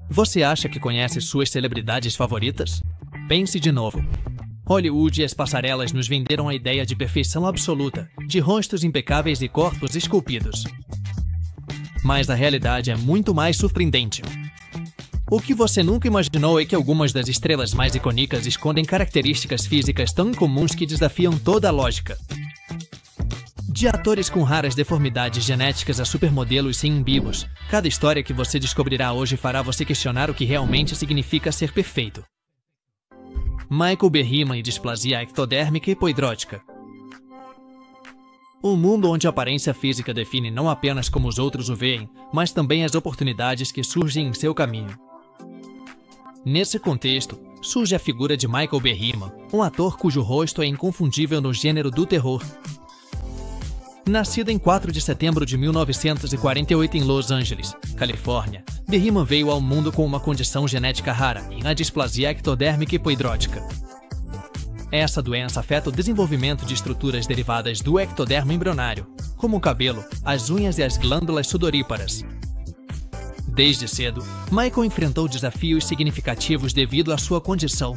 Você acha que conhece suas celebridades favoritas? Pense de novo. Hollywood e as passarelas nos venderam a ideia de perfeição absoluta, de rostos impecáveis e corpos esculpidos. Mas a realidade é muito mais surpreendente. O que você nunca imaginou é que algumas das estrelas mais icônicas escondem características físicas tão incomuns que desafiam toda a lógica. De atores com raras deformidades genéticas a supermodelos sem umbigos, cada história que você descobrirá hoje fará você questionar o que realmente significa ser perfeito. Michael B. Riemann e displasia ectodérmica hipoidrótica. Um mundo onde a aparência física define não apenas como os outros o veem, mas também as oportunidades que surgem em seu caminho. Nesse contexto, surge a figura de Michael B. Riemann, um ator cujo rosto é inconfundível no gênero do terror. Nascido em 4 de setembro de 1948 em Los Angeles, Califórnia, B. Riemann veio ao mundo com uma condição genética rara, a displasia ectodérmica hipoidrótica. Essa doença afeta o desenvolvimento de estruturas derivadas do ectodermo embrionário, como o cabelo, as unhas e as glândulas sudoríparas. Desde cedo, Michael enfrentou desafios significativos devido à sua condição.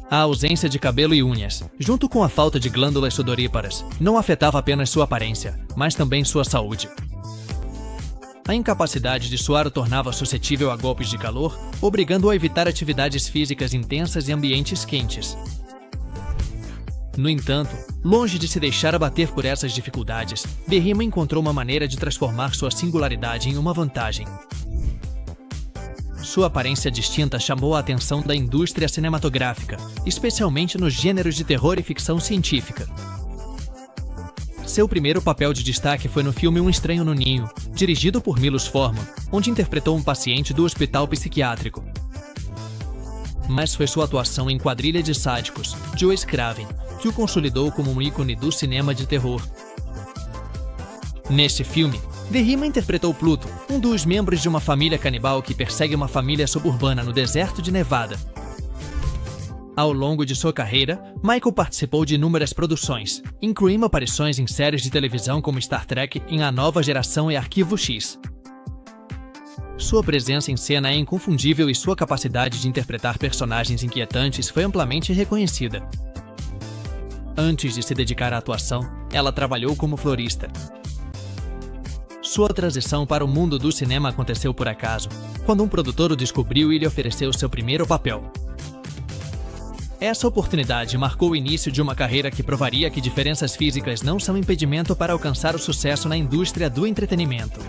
A ausência de cabelo e unhas, junto com a falta de glândulas sudoríparas, não afetava apenas sua aparência, mas também sua saúde. A incapacidade de suar o tornava suscetível a golpes de calor, obrigando-o a evitar atividades físicas intensas e ambientes quentes. No entanto, longe de se deixar abater por essas dificuldades, B. Riemann encontrou uma maneira de transformar sua singularidade em uma vantagem. Sua aparência distinta chamou a atenção da indústria cinematográfica, especialmente nos gêneros de terror e ficção científica. Seu primeiro papel de destaque foi no filme Um Estranho no Ninho, dirigido por Milos Forman, onde interpretou um paciente do hospital psiquiátrico. Mas foi sua atuação em Quadrilha de Sádicos, de Wes Craven, que o consolidou como um ícone do cinema de terror. Neste filme, B. Riemann interpretou Pluto, um dos membros de uma família canibal que persegue uma família suburbana no deserto de Nevada. Ao longo de sua carreira, Michael participou de inúmeras produções, incluindo aparições em séries de televisão como Star Trek, em A Nova Geração e Arquivo X. Sua presença em cena é inconfundível e sua capacidade de interpretar personagens inquietantes foi amplamente reconhecida. Antes de se dedicar à atuação, ela trabalhou como florista. Sua transição para o mundo do cinema aconteceu por acaso, quando um produtor o descobriu e lhe ofereceu seu primeiro papel. Essa oportunidade marcou o início de uma carreira que provaria que diferenças físicas não são impedimento para alcançar o sucesso na indústria do entretenimento.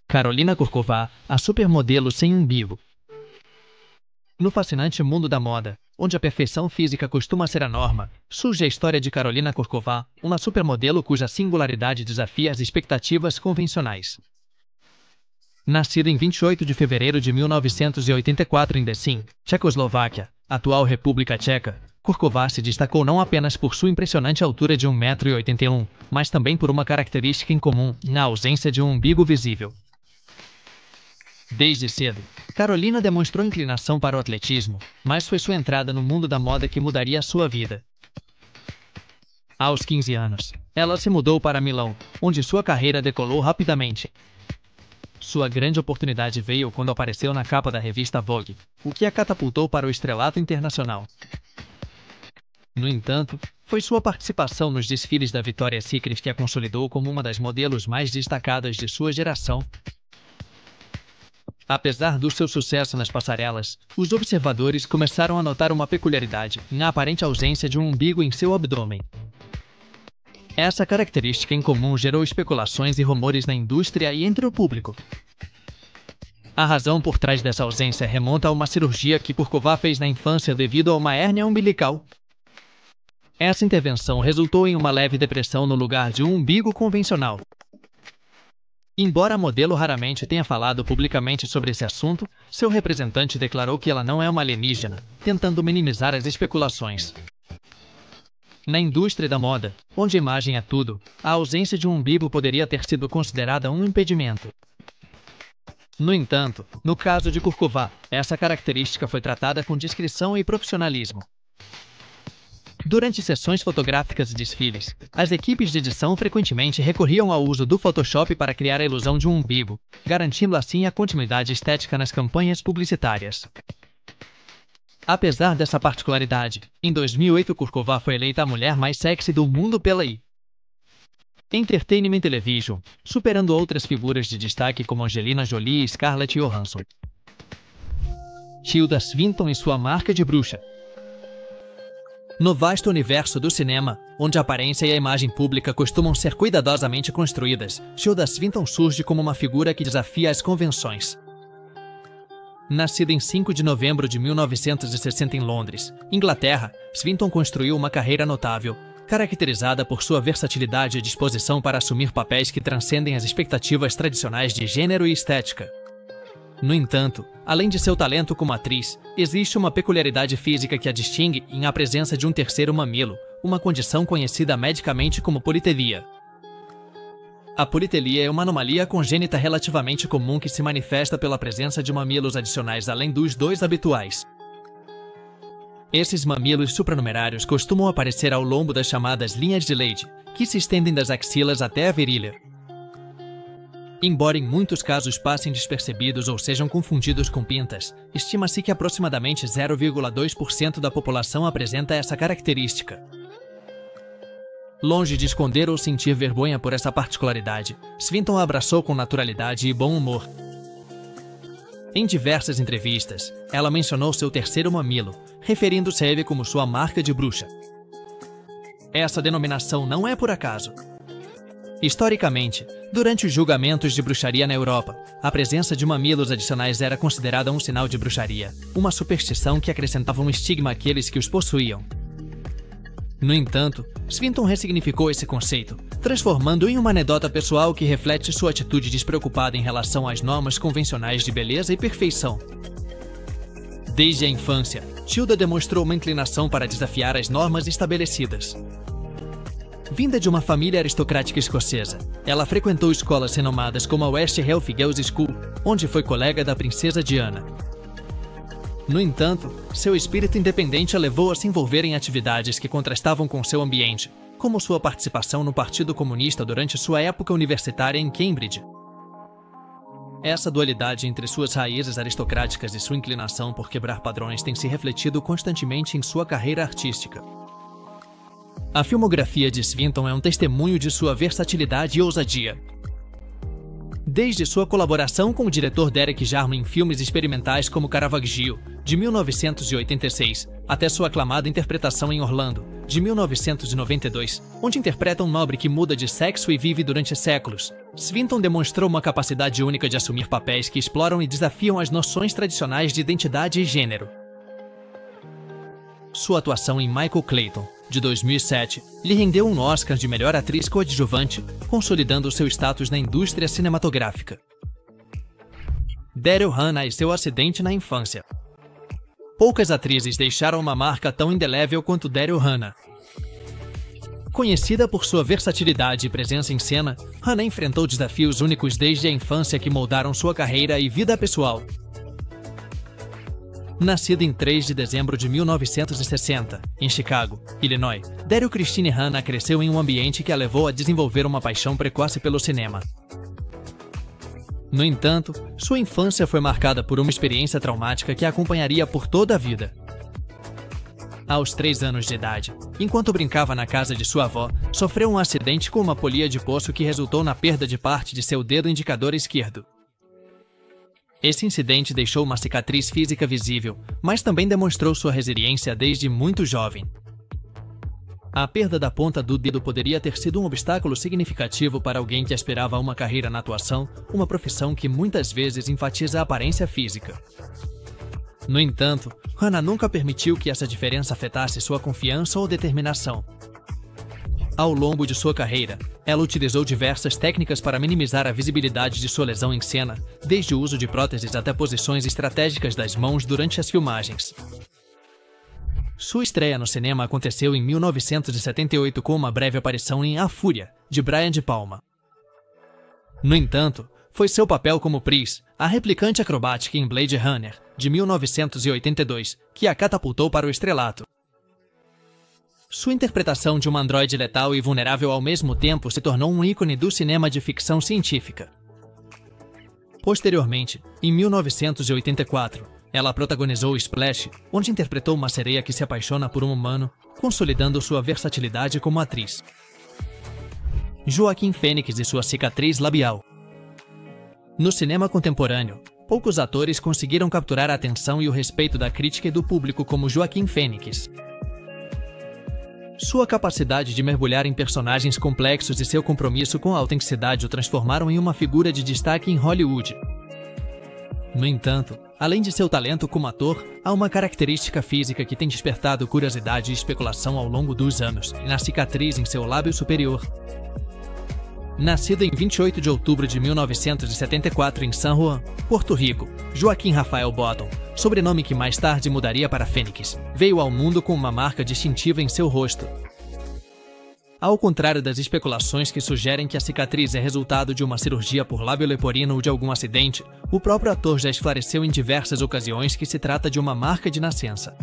Karolina Kurkova, a supermodelo sem umbigo. No fascinante mundo da moda, onde a perfeição física costuma ser a norma, surge a história de Karolina Kurkova, uma supermodelo cuja singularidade desafia as expectativas convencionais. Nascida em 28 de fevereiro de 1984 em Děčín, Tchecoslováquia, atual República Tcheca, Kurkova se destacou não apenas por sua impressionante altura de 1,81 m, mas também por uma característica incomum, na ausência de um umbigo visível. Desde cedo, Karolina demonstrou inclinação para o atletismo, mas foi sua entrada no mundo da moda que mudaria a sua vida. Aos 15 anos, ela se mudou para Milão, onde sua carreira decolou rapidamente. Sua grande oportunidade veio quando apareceu na capa da revista Vogue, o que a catapultou para o estrelato internacional. No entanto, foi sua participação nos desfiles da Victoria's Secret que a consolidou como uma das modelos mais destacadas de sua geração. Apesar do seu sucesso nas passarelas, os observadores começaram a notar uma peculiaridade na aparente ausência de um umbigo em seu abdômen. Essa característica incomum gerou especulações e rumores na indústria e entre o público. A razão por trás dessa ausência remonta a uma cirurgia que Kurkova fez na infância devido a uma hérnia umbilical. Essa intervenção resultou em uma leve depressão no lugar de um umbigo convencional. Embora a modelo raramente tenha falado publicamente sobre esse assunto, seu representante declarou que ela não é uma alienígena, tentando minimizar as especulações. Na indústria da moda, onde a imagem é tudo, a ausência de um umbigo poderia ter sido considerada um impedimento. No entanto, no caso de Kurkova, essa característica foi tratada com discrição e profissionalismo. Durante sessões fotográficas e desfiles, as equipes de edição frequentemente recorriam ao uso do Photoshop para criar a ilusão de um umbigo, garantindo assim a continuidade estética nas campanhas publicitárias. Apesar dessa particularidade, em 2008 Kurkova foi eleita a mulher mais sexy do mundo pela Entertainment Television, superando outras figuras de destaque como Angelina Jolie e Scarlett Johansson. Tilda Swinton e sua marca de bruxa. No vasto universo do cinema, onde a aparência e a imagem pública costumam ser cuidadosamente construídas, Tilda Swinton surge como uma figura que desafia as convenções. Nascida em 5 de novembro de 1960 em Londres, Inglaterra, Swinton construiu uma carreira notável, caracterizada por sua versatilidade e disposição para assumir papéis que transcendem as expectativas tradicionais de gênero e estética. No entanto, além de seu talento como atriz, existe uma peculiaridade física que a distingue em a presença de um terceiro mamilo, uma condição conhecida medicamente como politelia. A politelia é uma anomalia congênita relativamente comum que se manifesta pela presença de mamilos adicionais além dos dois habituais. Esses mamilos supranumerários costumam aparecer ao longo das chamadas linhas de Leydig, que se estendem das axilas até a virilha. Embora em muitos casos passem despercebidos ou sejam confundidos com pintas, estima-se que aproximadamente 0,2% da população apresenta essa característica. Longe de esconder ou sentir vergonha por essa particularidade, Swinton a abraçou com naturalidade e bom humor. Em diversas entrevistas, ela mencionou seu terceiro mamilo, referindo-se a ele como sua marca de bruxa. Essa denominação não é por acaso. Historicamente, durante os julgamentos de bruxaria na Europa, a presença de mamilos adicionais era considerada um sinal de bruxaria, uma superstição que acrescentava um estigma àqueles que os possuíam. No entanto, Swinton ressignificou esse conceito, transformando-o em uma anedota pessoal que reflete sua atitude despreocupada em relação às normas convencionais de beleza e perfeição. Desde a infância, Tilda demonstrou uma inclinação para desafiar as normas estabelecidas. Vinda de uma família aristocrática escocesa, ela frequentou escolas renomadas como a West Heath Girls' School, onde foi colega da princesa Diana. No entanto, seu espírito independente a levou a se envolver em atividades que contrastavam com seu ambiente, como sua participação no Partido Comunista durante sua época universitária em Cambridge. Essa dualidade entre suas raízes aristocráticas e sua inclinação por quebrar padrões tem se refletido constantemente em sua carreira artística. A filmografia de Swinton é um testemunho de sua versatilidade e ousadia. Desde sua colaboração com o diretor Derek Jarman em filmes experimentais como Caravaggio, de 1986, até sua aclamada interpretação em Orlando, de 1992, onde interpreta um nobre que muda de sexo e vive durante séculos, Swinton demonstrou uma capacidade única de assumir papéis que exploram e desafiam as noções tradicionais de identidade e gênero. Sua atuação em Michael Clayton, de 2007, lhe rendeu um Oscar de melhor atriz coadjuvante, consolidando seu status na indústria cinematográfica. Daryl Hannah e seu acidente na infância. Poucas atrizes deixaram uma marca tão indelével quanto Daryl Hannah. Conhecida por sua versatilidade e presença em cena, Hannah enfrentou desafios únicos desde a infância que moldaram sua carreira e vida pessoal. Nascida em 3 de dezembro de 1960, em Chicago, Illinois, Daryl Christine Hannah cresceu em um ambiente que a levou a desenvolver uma paixão precoce pelo cinema. No entanto, sua infância foi marcada por uma experiência traumática que a acompanharia por toda a vida. Aos 3 anos de idade, enquanto brincava na casa de sua avó, sofreu um acidente com uma polia de poço que resultou na perda de parte de seu dedo indicador esquerdo. Esse incidente deixou uma cicatriz física visível, mas também demonstrou sua resiliência desde muito jovem. A perda da ponta do dedo poderia ter sido um obstáculo significativo para alguém que aspirava a uma carreira na atuação, uma profissão que muitas vezes enfatiza a aparência física. No entanto, Hannah nunca permitiu que essa diferença afetasse sua confiança ou determinação. Ao longo de sua carreira, ela utilizou diversas técnicas para minimizar a visibilidade de sua lesão em cena, desde o uso de próteses até posições estratégicas das mãos durante as filmagens. Sua estreia no cinema aconteceu em 1978 com uma breve aparição em A Fúria, de Brian De Palma. No entanto, foi seu papel como Pris, a replicante acrobática em Blade Runner, de 1982, que a catapultou para o estrelato. Sua interpretação de um androide letal e vulnerável ao mesmo tempo se tornou um ícone do cinema de ficção científica. Posteriormente, em 1984, ela protagonizou Splash, onde interpretou uma sereia que se apaixona por um humano, consolidando sua versatilidade como atriz. Joaquim Fênix e sua cicatriz labial. No cinema contemporâneo, poucos atores conseguiram capturar a atenção e o respeito da crítica e do público como Joaquim Fênix. Sua capacidade de mergulhar em personagens complexos e seu compromisso com a autenticidade o transformaram em uma figura de destaque em Hollywood. No entanto, além de seu talento como ator, há uma característica física que tem despertado curiosidade e especulação ao longo dos anos, e na cicatriz em seu lábio superior. Nascido em 28 de outubro de 1974 em San Juan, Porto Rico, Joaquim Rafael Botton, sobrenome que mais tarde mudaria para Fênix, veio ao mundo com uma marca distintiva em seu rosto. Ao contrário das especulações que sugerem que a cicatriz é resultado de uma cirurgia por lábio leporino ou de algum acidente, o próprio ator já esclareceu em diversas ocasiões que se trata de uma marca de nascença.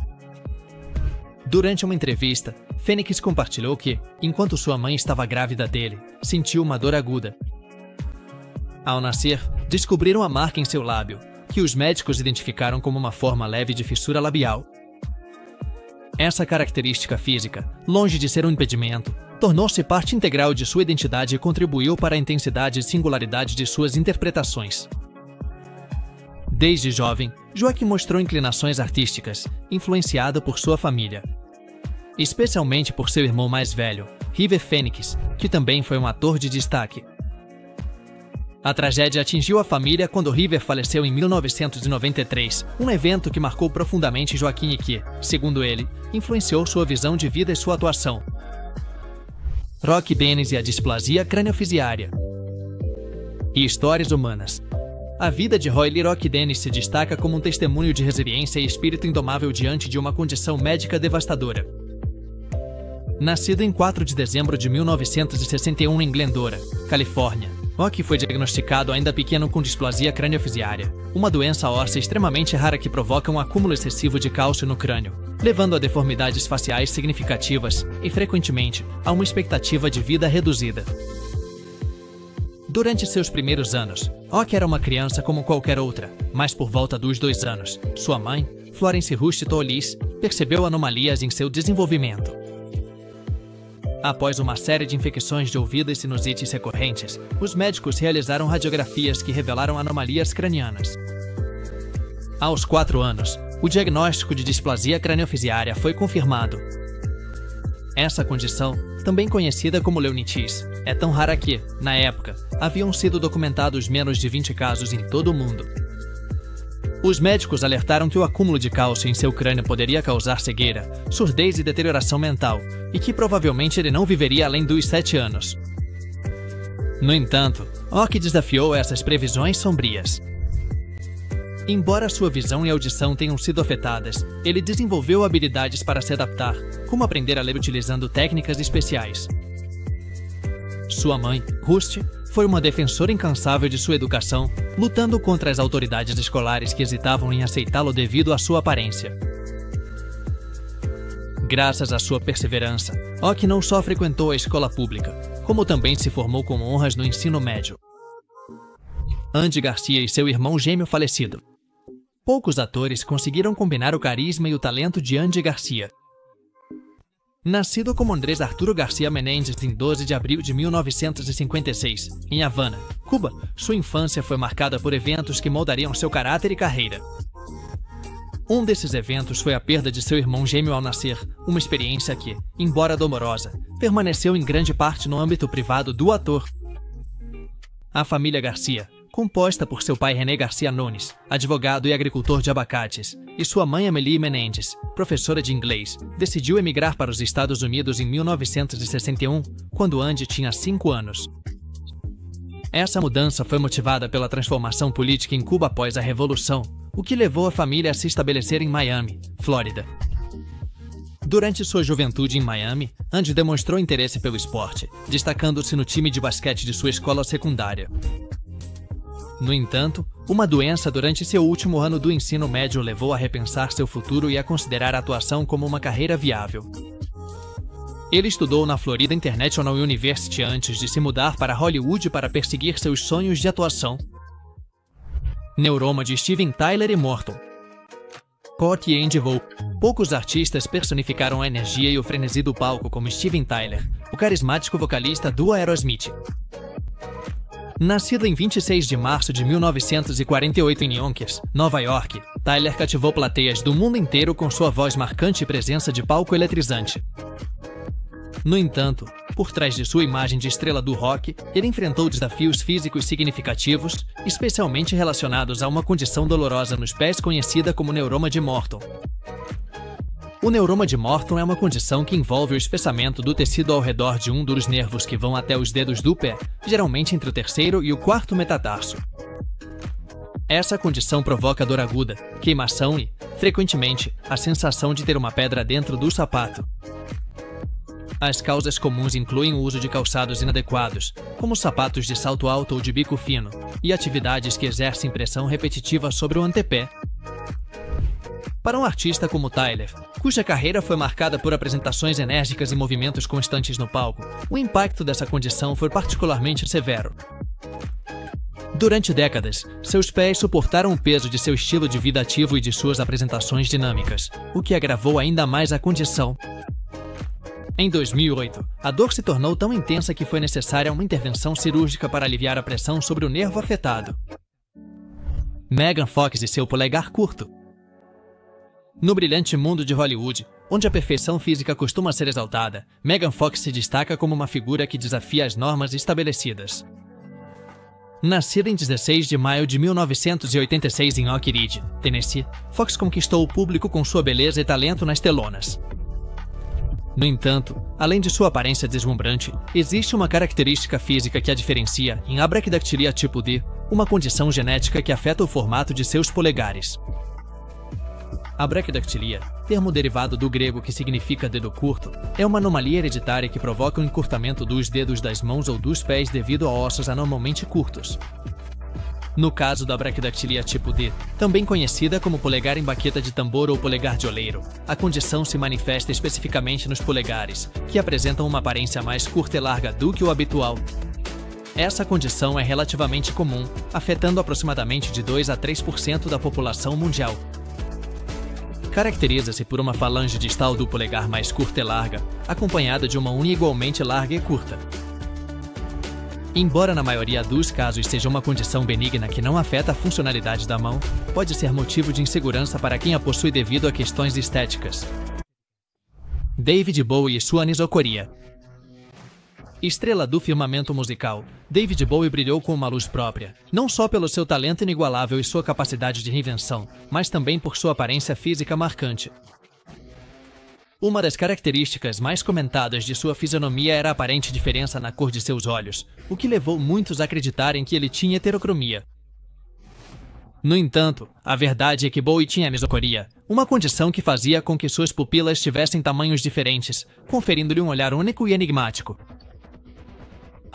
Durante uma entrevista, Fênix compartilhou que, enquanto sua mãe estava grávida dele, sentiu uma dor aguda. Ao nascer, descobriram a marca em seu lábio, que os médicos identificaram como uma forma leve de fissura labial. Essa característica física, longe de ser um impedimento, tornou-se parte integral de sua identidade e contribuiu para a intensidade e singularidade de suas interpretações. Desde jovem, Joaquim mostrou inclinações artísticas, influenciado por sua família. Especialmente por seu irmão mais velho, River Phoenix, que também foi um ator de destaque. A tragédia atingiu a família quando River faleceu em 1993, um evento que marcou profundamente Joaquim e que, segundo ele, influenciou sua visão de vida e sua atuação. Rock Dennis e a displasia craniofisiária. E histórias humanas. A vida de Roy Lee Rock Dennis se destaca como um testemunho de resiliência e espírito indomável diante de uma condição médica devastadora. Nascido em 4 de dezembro de 1961 em Glendora, Califórnia, Rock foi diagnosticado ainda pequeno com displasia craniofisiária, uma doença óssea extremamente rara que provoca um acúmulo excessivo de cálcio no crânio, levando a deformidades faciais significativas e, frequentemente, a uma expectativa de vida reduzida. Durante seus primeiros anos, Rock era uma criança como qualquer outra, mas por volta dos 2 anos, sua mãe, Florence Rust Tollis, percebeu anomalias em seu desenvolvimento. Após uma série de infecções de ouvido e sinusites recorrentes, os médicos realizaram radiografias que revelaram anomalias cranianas. Aos 4 anos, o diagnóstico de displasia craniofisiária foi confirmado. Essa condição, também conhecida como leunitis, é tão rara que, na época, haviam sido documentados menos de 20 casos em todo o mundo. Os médicos alertaram que o acúmulo de cálcio em seu crânio poderia causar cegueira, surdez e deterioração mental, e que provavelmente ele não viveria além dos 7 anos. No entanto, Rock desafiou essas previsões sombrias. Embora sua visão e audição tenham sido afetadas, ele desenvolveu habilidades para se adaptar, como aprender a ler utilizando técnicas especiais. Sua mãe, Rust, foi uma defensora incansável de sua educação, lutando contra as autoridades escolares que hesitavam em aceitá-lo devido à sua aparência. Graças à sua perseverança, Rock não só frequentou a escola pública, como também se formou com honras no ensino médio. Andy Garcia e seu irmão gêmeo falecido. Poucos atores conseguiram combinar o carisma e o talento de Andy Garcia. Nascido como Andrés Arturo Garcia Menéndez em 12 de abril de 1956, em Havana, Cuba, sua infância foi marcada por eventos que moldariam seu caráter e carreira. Um desses eventos foi a perda de seu irmão gêmeo ao nascer, uma experiência que, embora dolorosa, permaneceu em grande parte no âmbito privado do ator. A família Garcia, composta por seu pai René Garcia Nunes, advogado e agricultor de abacates, e sua mãe Amélie Menendez, professora de inglês, decidiu emigrar para os Estados Unidos em 1961, quando Andy tinha 5 anos. Essa mudança foi motivada pela transformação política em Cuba após a Revolução, o que levou a família a se estabelecer em Miami, Flórida. Durante sua juventude em Miami, Andy demonstrou interesse pelo esporte, destacando-se no time de basquete de sua escola secundária. No entanto, uma doença durante seu último ano do ensino médio levou a repensar seu futuro e a considerar a atuação como uma carreira viável. Ele estudou na Florida International University antes de se mudar para Hollywood para perseguir seus sonhos de atuação. Neuroma de Steven Tyler e Morton. Scott e Andy Vaux. Poucos artistas personificaram a energia e o frenesi do palco como Steven Tyler, o carismático vocalista do Aerosmith. Nascido em 26 de março de 1948 em Yonkers, Nova York, Tyler cativou plateias do mundo inteiro com sua voz marcante e presença de palco eletrizante. No entanto, por trás de sua imagem de estrela do rock, ele enfrentou desafios físicos significativos, especialmente relacionados a uma condição dolorosa nos pés conhecida como neuroma de Morton. O neuroma de Morton é uma condição que envolve o espessamento do tecido ao redor de um dos nervos que vão até os dedos do pé, geralmente entre o terceiro e o quarto metatarso. Essa condição provoca dor aguda, queimação e, frequentemente, a sensação de ter uma pedra dentro do sapato. As causas comuns incluem o uso de calçados inadequados, como sapatos de salto alto ou de bico fino, e atividades que exercem pressão repetitiva sobre o antepé. Para um artista como Tyler, cuja carreira foi marcada por apresentações enérgicas e movimentos constantes no palco, o impacto dessa condição foi particularmente severo. Durante décadas, seus pés suportaram o peso de seu estilo de vida ativo e de suas apresentações dinâmicas, o que agravou ainda mais a condição. Em 2008, a dor se tornou tão intensa que foi necessária uma intervenção cirúrgica para aliviar a pressão sobre o nervo afetado. Megan Fox e seu polegar curto. No brilhante mundo de Hollywood, onde a perfeição física costuma ser exaltada, Megan Fox se destaca como uma figura que desafia as normas estabelecidas. Nascida em 16 de maio de 1986 em Oak Ridge, Tennessee, Fox conquistou o público com sua beleza e talento nas telonas. No entanto, além de sua aparência deslumbrante, existe uma característica física que a diferencia em abraquidactilia tipo D, uma condição genética que afeta o formato de seus polegares. A braquidactilia, termo derivado do grego que significa dedo curto, é uma anomalia hereditária que provoca o encurtamento dos dedos das mãos ou dos pés devido a ossos anormalmente curtos. No caso da braquidactilia tipo D, também conhecida como polegar em baqueta de tambor ou polegar de oleiro, a condição se manifesta especificamente nos polegares, que apresentam uma aparência mais curta e larga do que o habitual. Essa condição é relativamente comum, afetando aproximadamente de 2 a 3% da população mundial. Caracteriza-se por uma falange distal do polegar mais curta e larga, acompanhada de uma unha igualmente larga e curta. Embora na maioria dos casos seja uma condição benigna que não afeta a funcionalidade da mão, pode ser motivo de insegurança para quem a possui devido a questões estéticas. David Bowie e sua anisocoria. Estrela do firmamento musical, David Bowie brilhou com uma luz própria, não só pelo seu talento inigualável e sua capacidade de reinvenção, mas também por sua aparência física marcante. Uma das características mais comentadas de sua fisionomia era a aparente diferença na cor de seus olhos, o que levou muitos a acreditarem que ele tinha heterocromia. No entanto, a verdade é que Bowie tinha mesocoria, uma condição que fazia com que suas pupilas tivessem tamanhos diferentes, conferindo-lhe um olhar único e enigmático.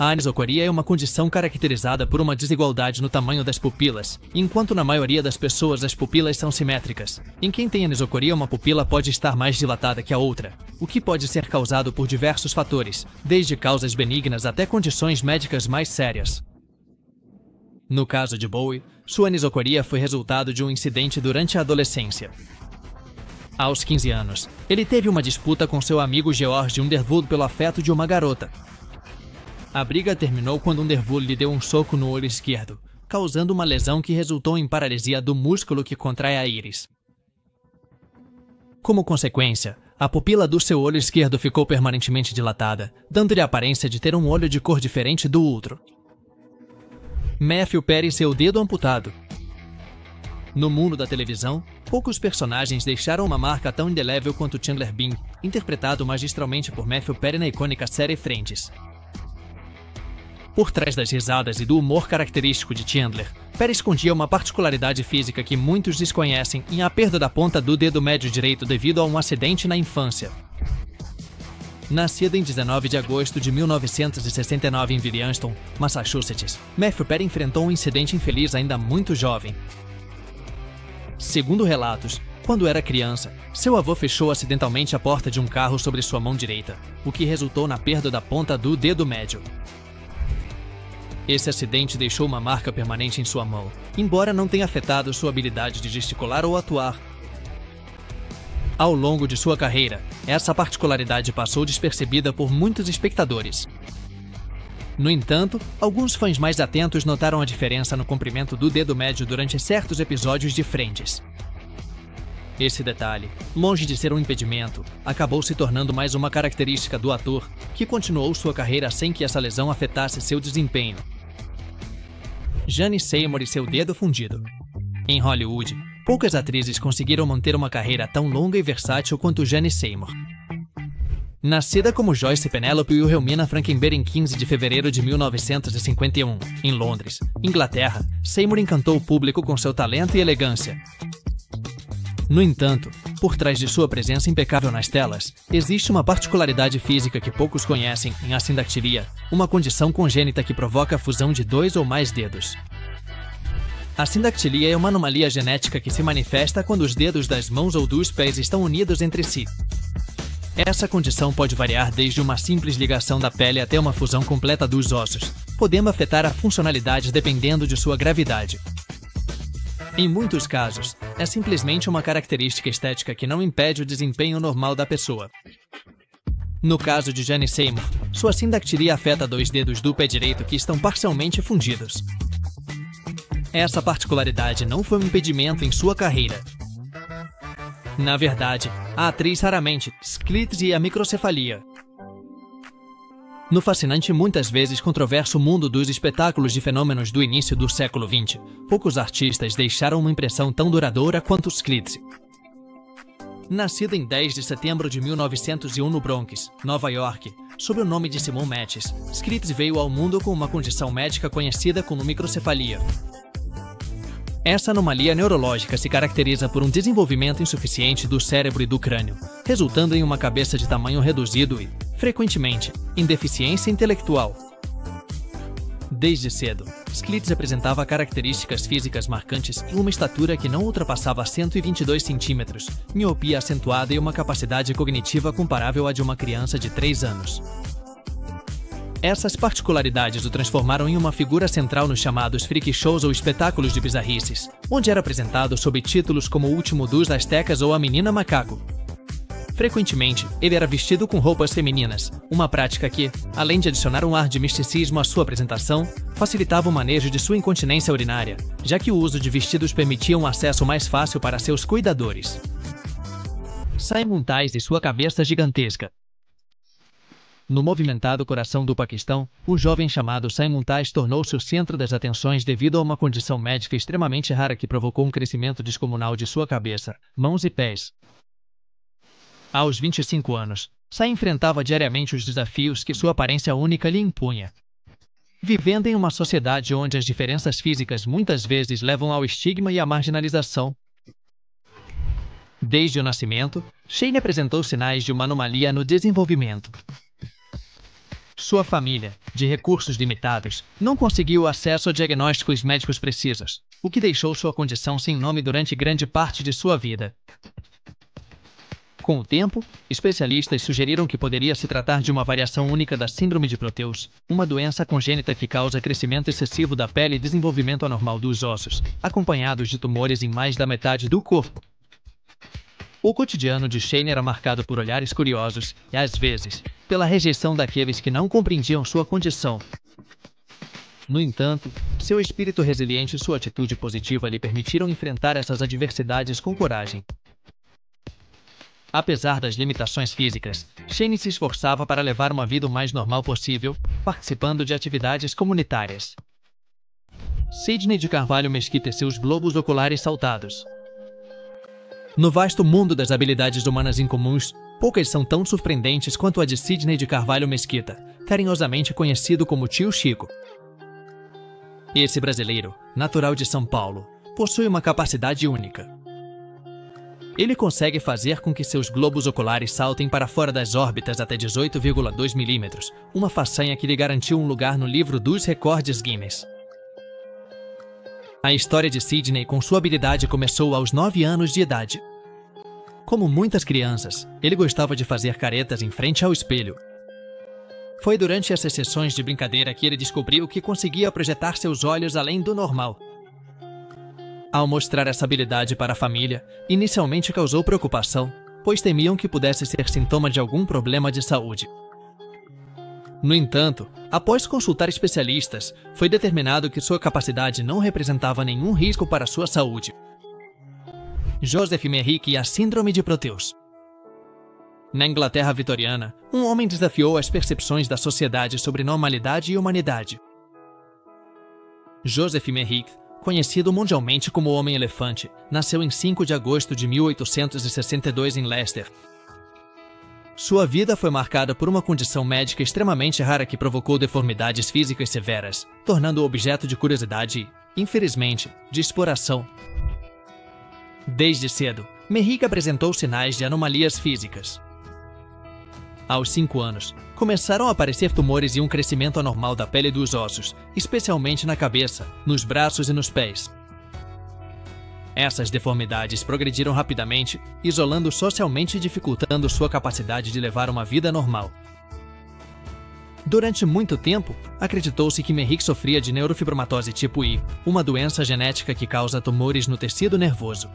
A anisocoria é uma condição caracterizada por uma desigualdade no tamanho das pupilas, enquanto na maioria das pessoas as pupilas são simétricas. Em quem tem anisocoria, uma pupila pode estar mais dilatada que a outra, o que pode ser causado por diversos fatores, desde causas benignas até condições médicas mais sérias. No caso de Bowie, sua anisocoria foi resultado de um incidente durante a adolescência. Aos 15 anos, ele teve uma disputa com seu amigo George Underwood pelo afeto de uma garota. A briga terminou quando Underwood lhe deu um soco no olho esquerdo, causando uma lesão que resultou em paralisia do músculo que contrai a íris. Como consequência, a pupila do seu olho esquerdo ficou permanentemente dilatada, dando-lhe a aparência de ter um olho de cor diferente do outro. Matthew Perry e seu dedo amputado. No mundo da televisão, poucos personagens deixaram uma marca tão indelével quanto Chandler Bing, interpretado magistralmente por Matthew Perry na icônica série Friends. Por trás das risadas e do humor característico de Chandler, Perry escondia uma particularidade física que muitos desconhecem em a perda da ponta do dedo médio direito devido a um acidente na infância. Nascido em 19 de agosto de 1969 em Williamston, Massachusetts, Matthew Perry enfrentou um incidente infeliz ainda muito jovem. Segundo relatos, Quando era criança, seu avô fechou acidentalmente a porta de um carro sobre sua mão direita, o que resultou na perda da ponta do dedo médio. Esse acidente deixou uma marca permanente em sua mão, embora não tenha afetado sua habilidade de gesticular ou atuar. Ao longo de sua carreira, essa particularidade passou despercebida por muitos espectadores. No entanto, alguns fãs mais atentos notaram a diferença no comprimento do dedo médio durante certos episódios de Friends. Esse detalhe, longe de ser um impedimento, acabou se tornando mais uma característica do ator, que continuou sua carreira sem que essa lesão afetasse seu desempenho. Jane Seymour e seu dedo fundido. Em Hollywood, poucas atrizes conseguiram manter uma carreira tão longa e versátil quanto Jane Seymour. Nascida como Joyce Penelope Wilhelmina Frankenberry em 15 de fevereiro de 1951, em Londres, Inglaterra, Seymour encantou o público com seu talento e elegância. No entanto, por trás de sua presença impecável nas telas, existe uma particularidade física que poucos conhecem em assindactilia, uma condição congênita que provoca a fusão de 2 ou mais dedos. A sindactilia é uma anomalia genética que se manifesta quando os dedos das mãos ou dos pés estão unidos entre si. Essa condição pode variar desde uma simples ligação da pele até uma fusão completa dos ossos, podendo afetar a funcionalidade dependendo de sua gravidade. Em muitos casos, é simplesmente uma característica estética que não impede o desempenho normal da pessoa. No caso de Jane Seymour, sua sindactilia afeta 2 dedos do pé direito que estão parcialmente fundidos. Essa particularidade não foi um impedimento em sua carreira. Na verdade, a atriz raramente esclite a microcefalia. No fascinante e muitas vezes controverso mundo dos espetáculos de fenômenos do início do século XX, poucos artistas deixaram uma impressão tão duradoura quanto Sclitz. Nascido em 10 de setembro de 1901 no Bronx, Nova York, sob o nome de Simon Mattis, Sclitz veio ao mundo com uma condição médica conhecida como microcefalia. Essa anomalia neurológica se caracteriza por um desenvolvimento insuficiente do cérebro e do crânio, resultando em uma cabeça de tamanho reduzido e, frequentemente, em deficiência intelectual. Desde cedo, Sclitz apresentava características físicas marcantes e uma estatura que não ultrapassava 122 centímetros, miopia acentuada e uma capacidade cognitiva comparável à de uma criança de 3 anos. Essas particularidades o transformaram em uma figura central nos chamados freak shows ou espetáculos de bizarrices, onde era apresentado sob títulos como O Último dos Aztecas ou A Menina Macaco. Frequentemente, ele era vestido com roupas femininas, uma prática que, além de adicionar um ar de misticismo à sua apresentação, facilitava o manejo de sua incontinência urinária, já que o uso de vestidos permitia um acesso mais fácil para seus cuidadores. Simon Tais e sua cabeça gigantesca. No movimentado coração do Paquistão, o jovem chamado Simon Tais tornou-se o centro das atenções devido a uma condição médica extremamente rara que provocou um crescimento descomunal de sua cabeça, mãos e pés. Aos 25 anos, Sai enfrentava diariamente os desafios que sua aparência única lhe impunha. Vivendo em uma sociedade onde as diferenças físicas muitas vezes levam ao estigma e à marginalização. Desde o nascimento, Shane apresentou sinais de uma anomalia no desenvolvimento. Sua família, de recursos limitados, não conseguiu acesso a diagnósticos médicos precisos, o que deixou sua condição sem nome durante grande parte de sua vida. Com o tempo, especialistas sugeriram que poderia se tratar de uma variação única da síndrome de Proteus, uma doença congênita que causa crescimento excessivo da pele e desenvolvimento anormal dos ossos, acompanhados de tumores em mais da metade do corpo. O cotidiano de Shane era marcado por olhares curiosos e, às vezes, pela rejeição daqueles que não compreendiam sua condição. No entanto, seu espírito resiliente e sua atitude positiva lhe permitiram enfrentar essas adversidades com coragem. Apesar das limitações físicas, Shane se esforçava para levar uma vida o mais normal possível, participando de atividades comunitárias. Sidney de Carvalho Mesquita e seus globos oculares saltados. No vasto mundo das habilidades humanas incomuns, poucas são tão surpreendentes quanto a de Sidney de Carvalho Mesquita, carinhosamente conhecido como Tio Chico. Esse brasileiro, natural de São Paulo, possui uma capacidade única. Ele consegue fazer com que seus globos oculares saltem para fora das órbitas até 18,2 milímetros, uma façanha que lhe garantiu um lugar no livro dos recordes Guinness. A história de Sidney com sua habilidade começou aos 9 anos de idade. Como muitas crianças, ele gostava de fazer caretas em frente ao espelho. Foi durante essas sessões de brincadeira que ele descobriu que conseguia projetar seus olhos além do normal. Ao mostrar essa habilidade para a família, inicialmente causou preocupação, pois temiam que pudesse ser sintoma de algum problema de saúde. No entanto, após consultar especialistas, foi determinado que sua capacidade não representava nenhum risco para sua saúde. Joseph Merrick e a Síndrome de Proteus. Na Inglaterra vitoriana, um homem desafiou as percepções da sociedade sobre normalidade e humanidade. Joseph Merrick, conhecido mundialmente como o Homem-Elefante, nasceu em 5 de agosto de 1862 em Leicester. Sua vida foi marcada por uma condição médica extremamente rara que provocou deformidades físicas severas, tornando-o objeto de curiosidade e, infelizmente, de exploração. Desde cedo, Merrick apresentou sinais de anomalias físicas. Aos 5 anos, começaram a aparecer tumores e um crescimento anormal da pele dos ossos, especialmente na cabeça, nos braços e nos pés. Essas deformidades progrediram rapidamente, isolando socialmente e dificultando sua capacidade de levar uma vida normal. Durante muito tempo, acreditou-se que Merrick sofria de neurofibromatose tipo I, uma doença genética que causa tumores no tecido nervoso.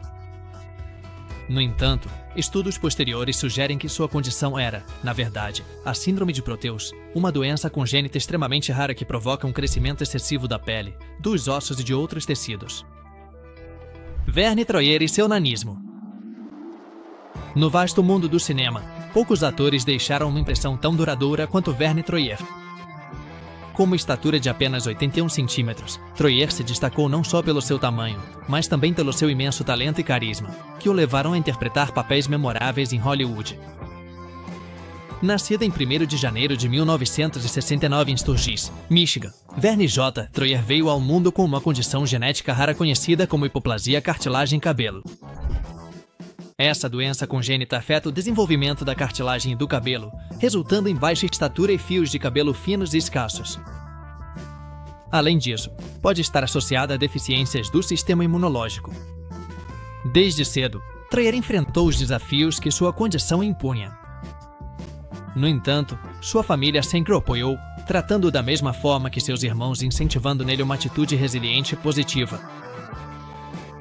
No entanto, estudos posteriores sugerem que sua condição era, na verdade, a Síndrome de Proteus, uma doença congênita extremamente rara que provoca um crescimento excessivo da pele, dos ossos e de outros tecidos. Verne Troyer e seu nanismo. No vasto mundo do cinema, poucos atores deixaram uma impressão tão duradoura quanto Verne Troyer. Com uma estatura de apenas 81 centímetros, Troyer se destacou não só pelo seu tamanho, mas também pelo seu imenso talento e carisma, que o levaram a interpretar papéis memoráveis em Hollywood. Nascido em 1º de janeiro de 1969 em Sturgis, Michigan, Verne J. Troyer veio ao mundo com uma condição genética rara conhecida como hipoplasia cartilagem-cabelo. Essa doença congênita afeta o desenvolvimento da cartilagem do cabelo, resultando em baixa estatura e fios de cabelo finos e escassos. Além disso, pode estar associada a deficiências do sistema imunológico. Desde cedo, Troyer enfrentou os desafios que sua condição impunha. No entanto, sua família sempre o apoiou, tratando-o da mesma forma que seus irmãos e incentivando nele uma atitude resiliente e positiva.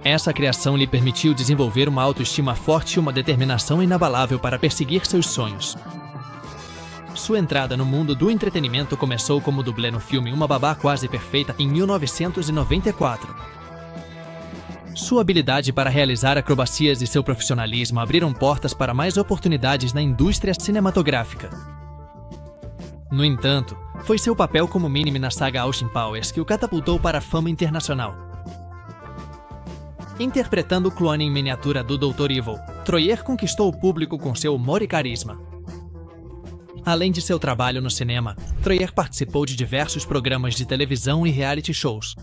Essa criação lhe permitiu desenvolver uma autoestima forte e uma determinação inabalável para perseguir seus sonhos. Sua entrada no mundo do entretenimento começou como dublê no filme Uma Babá Quase Perfeita em 1994. Sua habilidade para realizar acrobacias e seu profissionalismo abriram portas para mais oportunidades na indústria cinematográfica. No entanto, foi seu papel como Minnie na saga Austin Powers que o catapultou para a fama internacional. Interpretando o clone em miniatura do Dr. Evil, Troyer conquistou o público com seu humor e carisma. Além de seu trabalho no cinema, Troyer participou de diversos programas de televisão e reality shows.